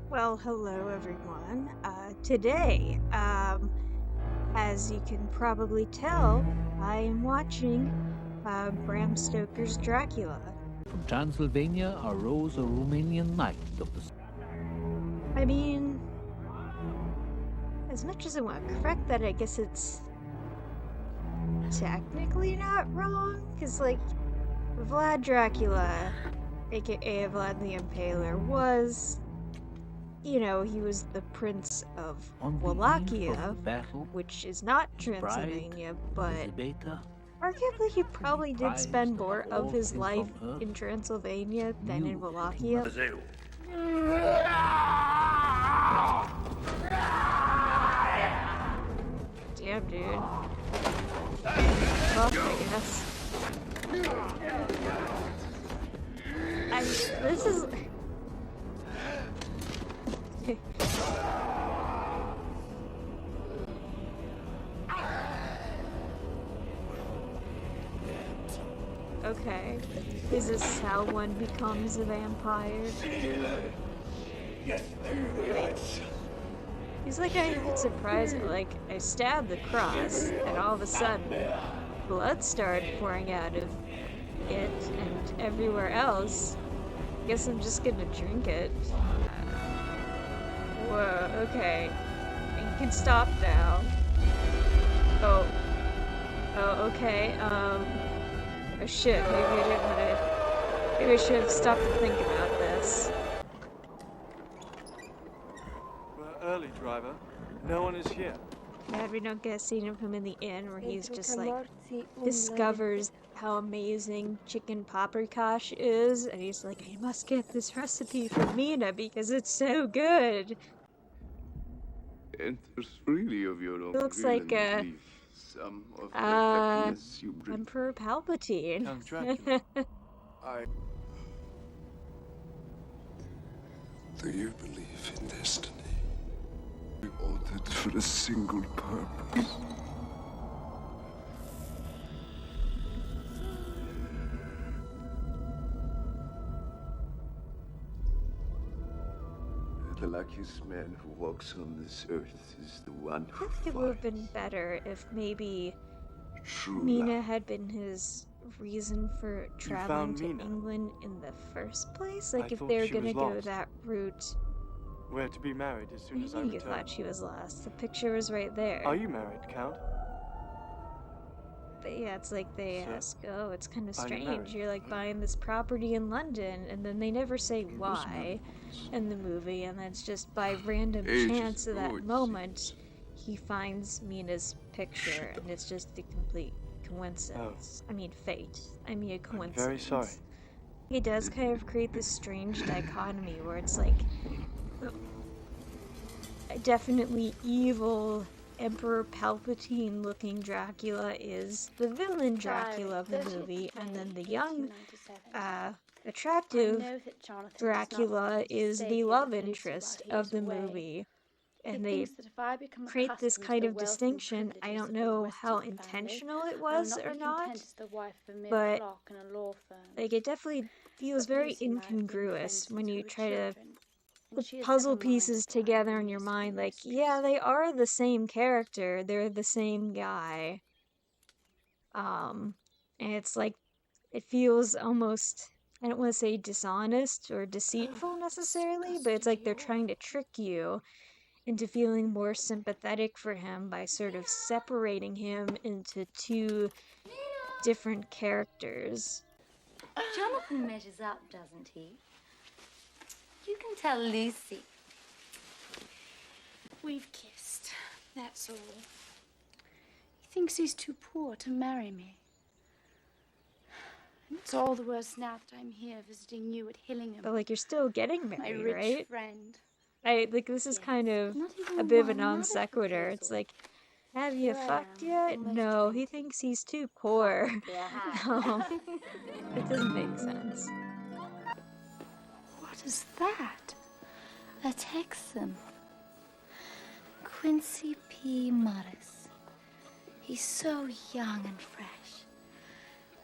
Well, hello everyone. Today, as you can probably tell, I am watching Bram Stoker's Dracula. From Transylvania arose a Romanian knight of the I mean, as much as I want to correct that, I guess it's technically not wrong, because, like, Vlad Dracula, aka Vlad the Impaler, was, he was the Prince of on the eve Wallachia, of battle. which is not His bride, Transylvania, but Elizabeth, arguably, he whom probably did prized spend more above of all his things life on earth, in Transylvania than in knew that he Wallachia. must Damn, dude. Tough, I guess. This is... Okay. Is this how one becomes a vampire? He's like, I'm surprised, like, I stabbed the cross, and all of a sudden, blood started pouring out of it, and everywhere else. Guess I'm just gonna drink it. Whoa, okay. You can stop now. Oh, okay, oh shit, maybe I didn't wanna... Maybe I should have stopped to think about this. We're early, driver. No one is here. Glad we don't get a scene of him in the inn where he's just like discovers how amazing chicken paprikash is, and he's like, I must get this recipe from Mina because it's so good. And there's really of your own. It looks will like and belief. Some of the happiness you bring. Emperor Palpatine. Count Dracula. Do you believe in destiny? We ordered for a single purpose. The luckiest man who walks on this earth is the one I who think it would have been finds better if maybe true Mina love. had been his reason for traveling to Mina? England in the first place. Like, I if thought they were she was gonna go lost. that route. We're to be married as soon as I I knew you return. thought she was lost. The picture was right there. Are you married, Count? But yeah, it's like they Sir, ask, oh, it's kind of are you strange. married? You're like buying this property in London, and then they never say why in the movie, and that's just by random chance at that moment, he finds Mina's picture, and it's just a complete coincidence. I mean, fate. I mean, a coincidence. Very sorry. He does kind of create this strange dichotomy where it's like definitely evil Emperor Palpatine looking Dracula is the villain Dracula of the movie, and then the young, attractive Dracula is the love interest of the movie. And they create this kind of distinction. I don't know how intentional it was or not, but like it definitely feels very incongruous when you try to put puzzle pieces together in your mind. Like, yeah, they are the same character, they're the same guy. And it's like, it feels almost, I don't want to say dishonest or deceitful necessarily, but it's like they're trying to trick you into feeling more sympathetic for him by sort of separating him into two different characters. Jonathan measures up, doesn't he? You can tell Lucy. We've kissed, that's all. He thinks he's too poor to marry me. And it's all the worse now that I'm here visiting you at Hillingham. But like, you're still getting my married, rich right? friend. This is kind of a bit of a non sequitur. It's like, have you fucked yet? No, he thinks he's too poor. It doesn't make sense. What is that? A Texan. Quincy P. Morris. He's so young and fresh.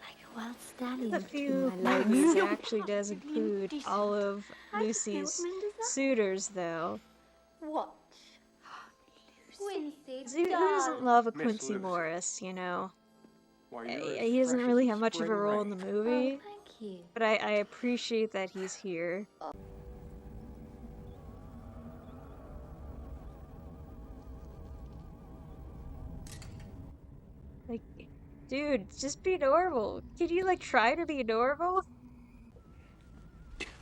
Like while standing The between few my legs. movies that actually does include all of Lucy's Mendoza. suitors, though. Watch. Quincy, Who doesn't love a Miss Quincy Lucy. Morris, you know? Why, you're as He doesn't fresh really as have much of a spring role in the rain. movie, Oh, thank you. but I appreciate that he's here. Like, dude, just be normal. Can you, like, try to be normal?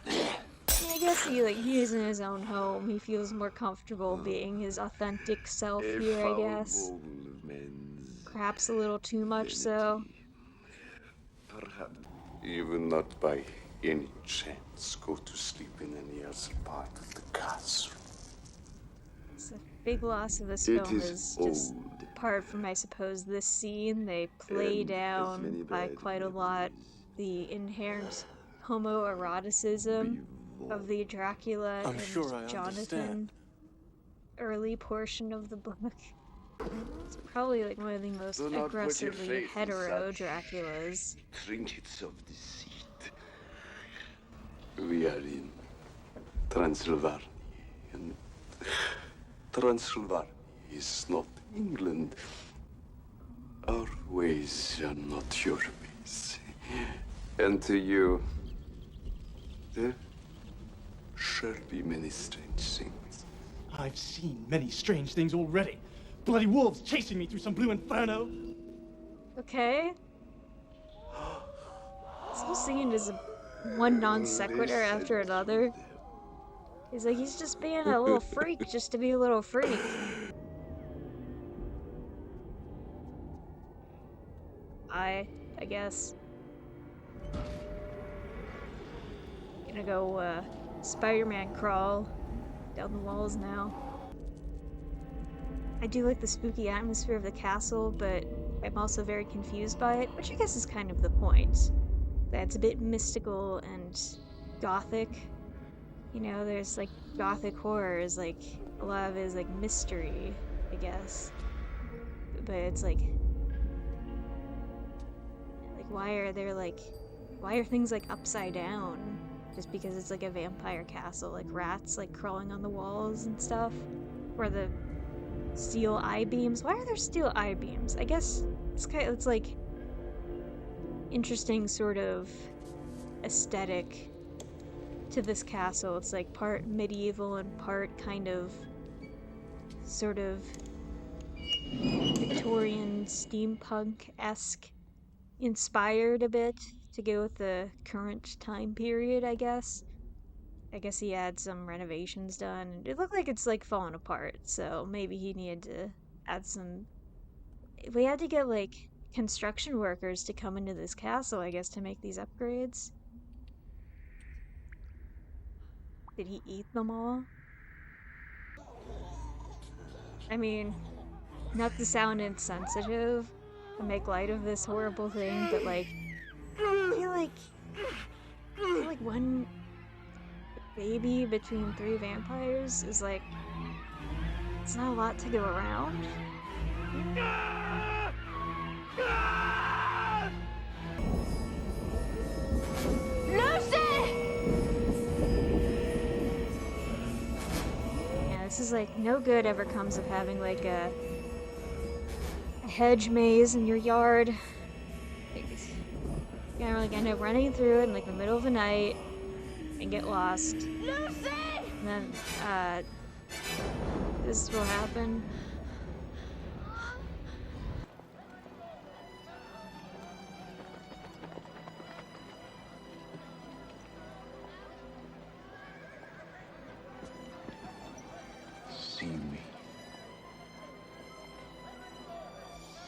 I guess he's in his own home. He feels more comfortable being his authentic self A here, I foul guess. bowl of men's Perhaps a little too much so. vanity. Perhaps you will not by any chance go to sleep in any other part of the castle. It's a big loss of this It film is is just, old. apart from, I suppose, this scene, they play And has many down by bad quite a lot memories. the inherent homoeroticism of the Dracula I'm and sure I Jonathan understand. early portion of the book. It's probably like one of the most Do not put your aggressively faith in hetero such Draculas. trinkets of deceit. We are in Transylvania, and Transylvania is not England. Our ways are not your ways. And to you, there shall be many strange things. I've seen many strange things already. Bloody wolves chasing me through some blue inferno. Okay. This whole scene is one non sequitur after another. He's like, he's just being a little freak just to be a little freak. I guess. Gonna go, Spider-Man crawl down the walls now. I do like the spooky atmosphere of the castle, but I'm also very confused by it, which I guess is kind of the point. That it's a bit mystical and gothic. You know, there's like gothic horror is like a lot of it is like mystery, I guess. But it's like why are things like upside down? Just because it's like a vampire castle, like rats like crawling on the walls and stuff. Or the steel I-beams. Why are there steel I-beams? I guess it's like interesting sort of aesthetic to this castle. It's like part medieval and part kind of sort of Victorian steampunk-esque inspired a bit to go with the current time period, I guess. I guess he had some renovations done. It looked like it's like falling apart, so maybe he needed to add some. We had to get like construction workers to come into this castle, I guess, to make these upgrades. Did he eat them all? I mean, not to sound insensitive and make light of this horrible thing, but like, I feel like one baby between 3 vampires is like, it's not a lot to go around. Lucy! Yeah, this is like, no good ever comes of having like a hedge maze in your yard. Like, you're gonna like end up running through it in like the middle of the night and get lost. Lucy! And then, this will happen. See me.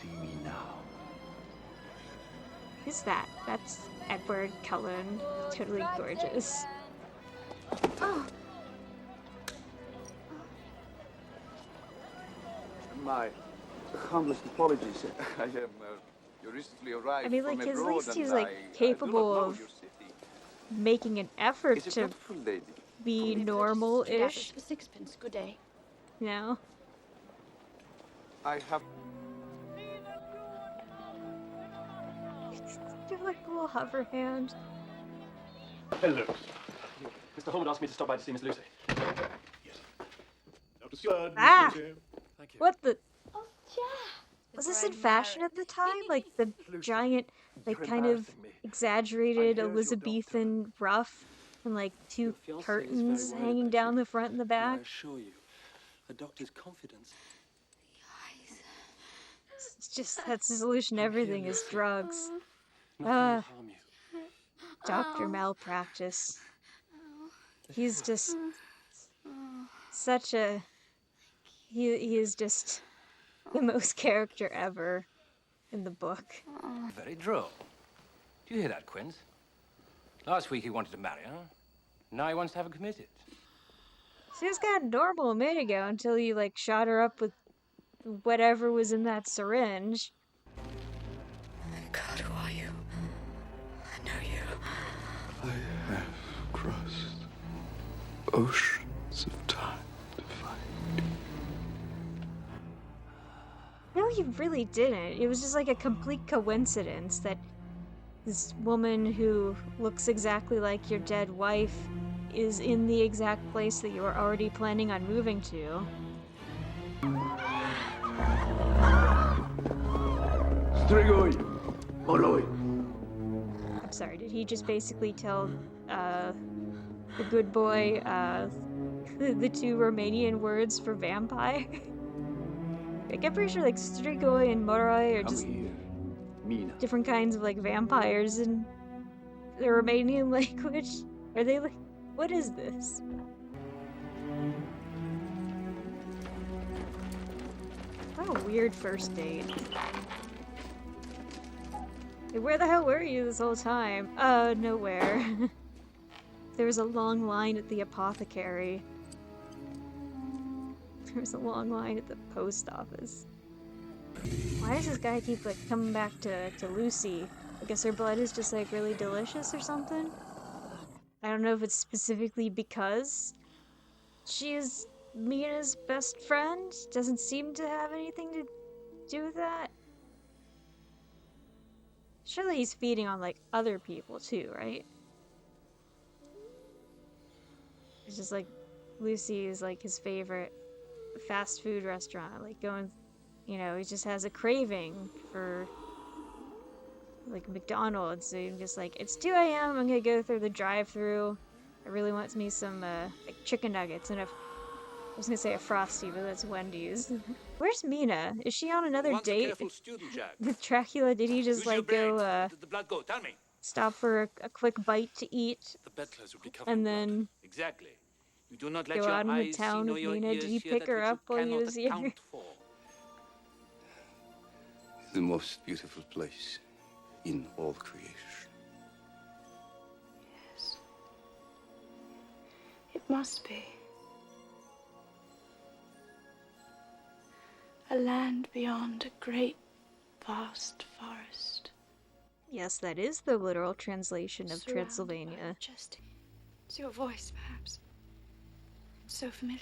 See me now. Who's that? That's Edward Cullen. Totally gorgeous. My humblest apologies. I am you recently arrived I mean, from like, at abroad, least he's, and like, I do not capable know of your city. making an effort Is it to beautiful, lady? be Dashes normal-ish, for sixpence. Good day. you know? I have. Do like a little hover hand. Hello. Mr. Holman asked me to stop by to see Miss Lucy. Yes. Dr. Stewart, Ah! Miss Lucy. Thank you. What the? Oh, Jack. Was this in fashion at the time? Like the giant, like You're kind of embarrassing me. exaggerated I'm here as your Elizabethan ruff and like two Your fiancé is curtains very worried hanging about down you. the front and the And back. I assure you, a doctor's confidence. It's just that's the solution to everything is drugs. Nothing will harm you. Doctor malpractice. He's just such a he is just the most character ever in the book. Very droll. Do you hear that, Quince? Last week he wanted to marry her. Now he wants to have her committed. She was kind of normal a minute ago until you like shot her up with whatever was in that syringe. God, who are you? I know you. I have crossed oceans of time to find you. No, you really didn't. It was just like a complete coincidence that this woman who looks exactly like your dead wife is in the exact place that you were already planning on moving to. Strigoi! Moloi! I'm sorry, did he just basically tell the good boy the two Romanian words for vampire? Like, I'm pretty sure like Strigoi and Moroi are Come just here, Mina. different kinds of like vampires in the Romanian language. Are they like, what is this? What a weird first date. Hey, where the hell were you this whole time? Nowhere. There was a long line at the apothecary. There was a long line at the post office. Why does this guy keep like coming back to Lucy? I guess her blood is just like really delicious or something? I don't know if it's specifically because she is Mina's best friend. Doesn't seem to have anything to do with that. Surely he's feeding on like other people too, right? It's just like Lucy is like his favorite fast food restaurant. Like going, you know, he just has a craving for like McDonald's. So I'm just like, it's 2 a.m. I'm gonna go through the drive-through. I really want me some like chicken nuggets and I was gonna say a Frosty, but that's Wendy's. Where's Mina? Is she on another date with Dracula? Did he just like go The blood go. Tell me. stop for a quick bite to eat The bedclothes will be covered and in then blood. Exactly. You do not let go your out into eyes town see nor with your Mina? ears Did he hear pick that her which you up while he cannot was here? account for. The most beautiful place in all creation. Yes. It must be. A land beyond a great, vast forest. Yes, that is the literal translation of Surrounded by Transylvania. majestic. It's your voice, perhaps. It's so familiar.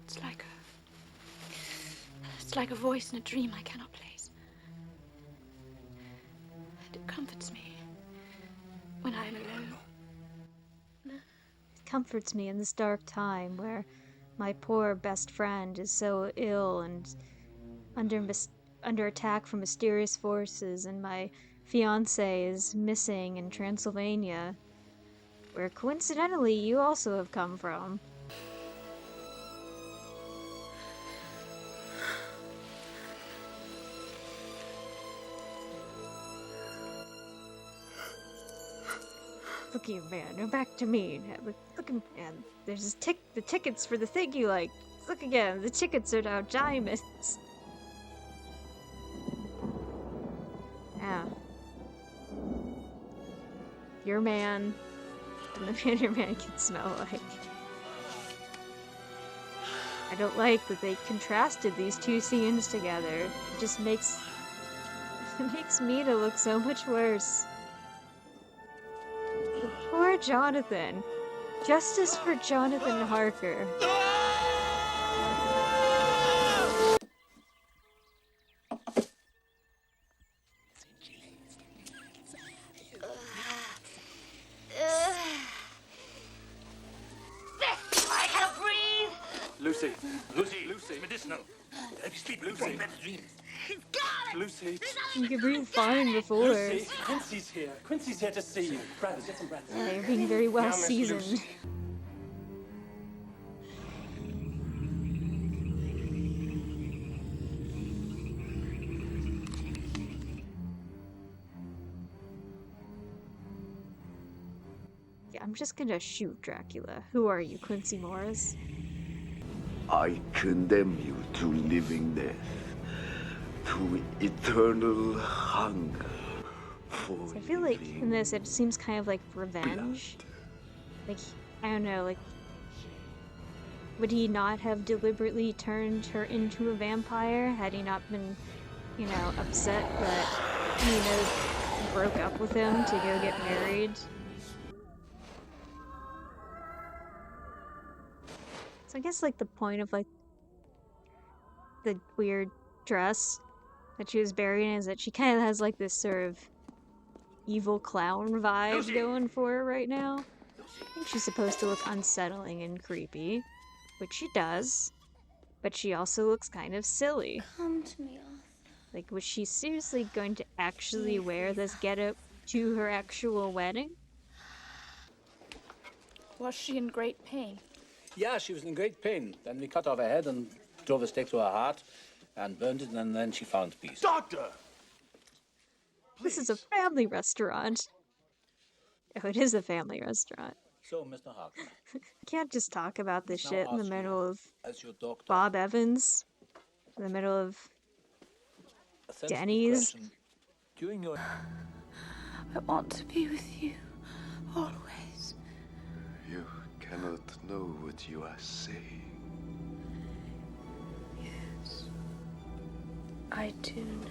It's like a voice in a dream I cannot place. And it comforts me when I am alone. It comforts me in this dark time where my poor best friend is so ill and under attack from mysterious forces, and my fiancé is missing in Transylvania, where coincidentally you also have come from. Look at you, man. Go back to me. Look at man. There's this the tickets for the thing you like. Look again. The tickets are now diamonds. Yeah. Your man and the man your man can smell like. I don't like that they contrasted these two scenes together. It just makes Mina look so much worse. Poor Jonathan. Justice for Jonathan Harker. Lucy. Lucy, Lucy, medicinal. Have you sleep, Lucy? Better dreams. Lucy. You could breathe fine before. Lucy, Quincy's here. Quincy's here to see you. Brothers, get some brothers. Yeah, you're being very well Now, Miss seasoned. Lucy. Yeah, I'm just gonna shoot Dracula. Who are you, Quincy Morris? I condemn you to living death, to eternal hunger for So I feel like in this it seems kind of like revenge. Like, I don't know, like, would he not have deliberately turned her into a vampire had he not been, you know, upset that, you know, broke up with him to go get married? So I guess, like, the point of, like, the weird dress that she was buried in is that she kind of has, like, this sort of evil clown vibe going for her right now. I think she's supposed to look unsettling and creepy, which she does, but she also looks kind of silly. Come to me, Arthur. Like, was she seriously going to actually wear this getup to her actual wedding? Was she in great pain? Yeah, she was in great pain. Then we cut off her head and drove a stake to her heart and burned it, and then she found peace. Doctor! This is a family restaurant. Oh, it is a family restaurant. So, Mr. Harker, You can't just talk about this now shit in the ask you, middle of as your doctor, Bob Evans, in the middle of a sensible Denny's. question. During your I want to be with you, always. You cannot know what you are saying. Yes. I do know.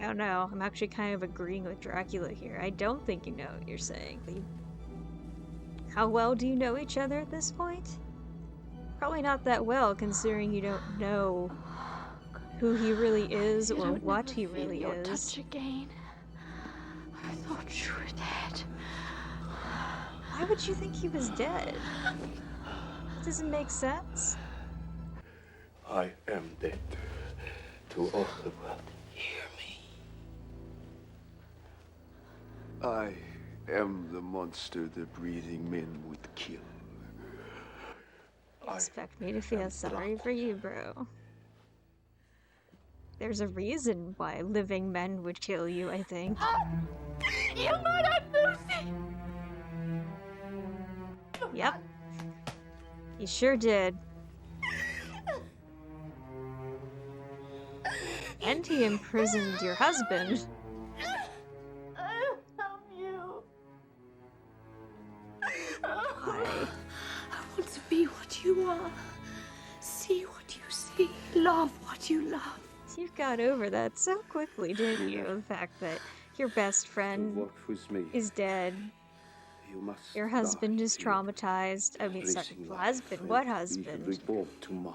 I don't know, I'm actually kind of agreeing with Dracula here. I don't think you know what you're saying. How well do you know each other at this point? Probably not that well, considering you don't know who he really is or what he really your is. Touch again. I thought you were dead. Why would you think he was dead? It doesn't make sense. I am dead to all the world. Hear me. I am the monster the breathing men would kill. Expect me to feel sorry for you, bro. There's a reason why living men would kill you, I think. You murdered Lucy! Yep. You sure did. And he imprisoned your husband. I love you. Why? I want to be what you are. See what you see. Love what you love. You got over that so quickly, didn't you? The fact that your best friend Walk with me. is dead. You must Your husband die is in traumatized. I mean, sorry, racing life husband. and What be husband? reborn to mine.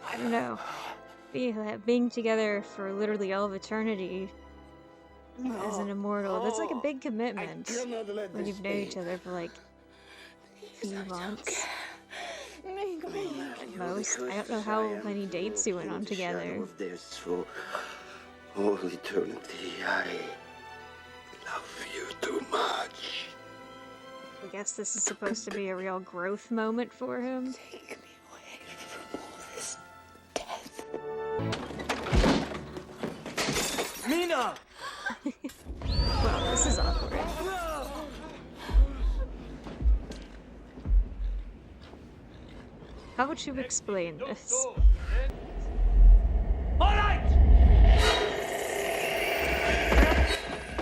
I don't know. Being together for literally all of eternity as an immortal, that's like a big commitment when you've known each other for like a few months. At most. I don't know how many dates you went on together. Of death for all eternity. I love you too much. I guess this is supposed to be a real growth moment for him. Take me away from all this death. Mina! Well, this is awkward. How would you explain this? Alright!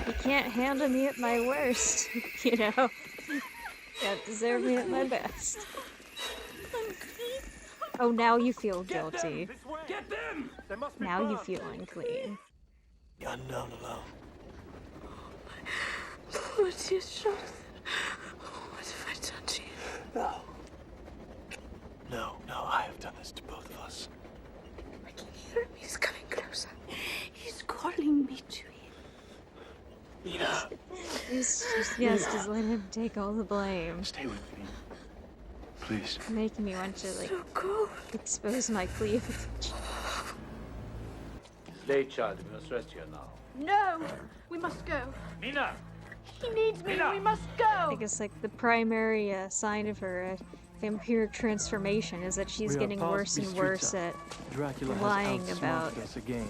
You can't handle me at my worst, you know? You don't deserve me at my best. Oh, now you feel guilty. Get them! They must be Now you burned. feel unclean. The unknown alone. What's your truth? What have I done to you? No. No, I have done this to both of us. I can hear him. He's coming closer. He's calling me to him. Mina. Just let him take all the blame. Stay with me. Please. Making me want to, like, expose my cleavage. Late, child. We must rest here now. No! We must go. Mina! He needs me. Mina! We must go. I guess, like, the primary sign of her vampiric transformation is that she's getting worse and worse at Dracula lying has about outsmarted us again.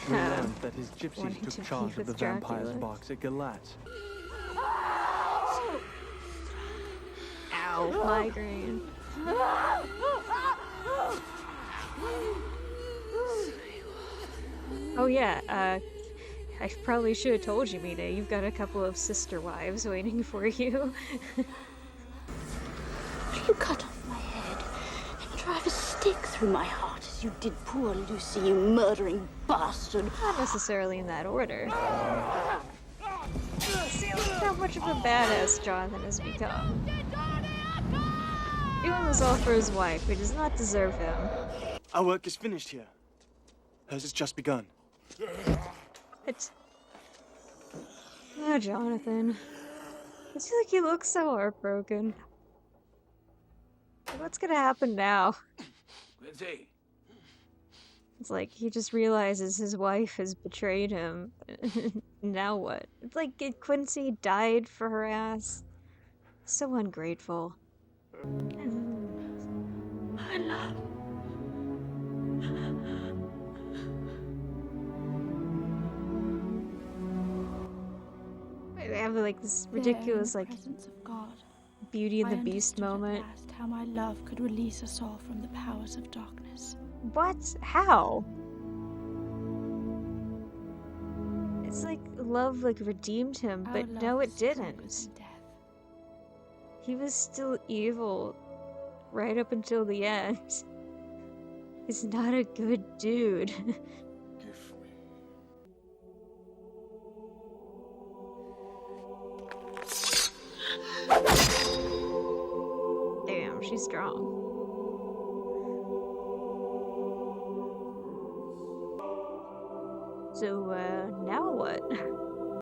We learned that his wanting gypsies to took charge be of the with vampire's Dracula. box at Galatz. Ow, migraine. Oh yeah, I probably should have told you, Mina. You've got a couple of sister wives waiting for you. You cut off my head and drive a stake through my heart as you did poor Lucy, you murdering bastard. Not necessarily in that order. See, look how much of a badass Jonathan has become. Doing this all for his wife, who does not deserve him. Our work is finished here. Hers has just begun. What? Oh, Jonathan. I feel like he looks so heartbroken. What's gonna happen now? Quincy! It's like he just realizes his wife has betrayed him. Now what? It's like Quincy died for her ass. So ungrateful. My love. They have like this ridiculous like Presence of God. Beauty and I the Beast understood at moment. last how my love could release us all from the powers of darkness. What? How? It's like love like redeemed him, Our but love no, it is stronger didn't. than death. He was still evil right up until the end. He's not a good dude. Give me. Damn, she's strong. So, now what?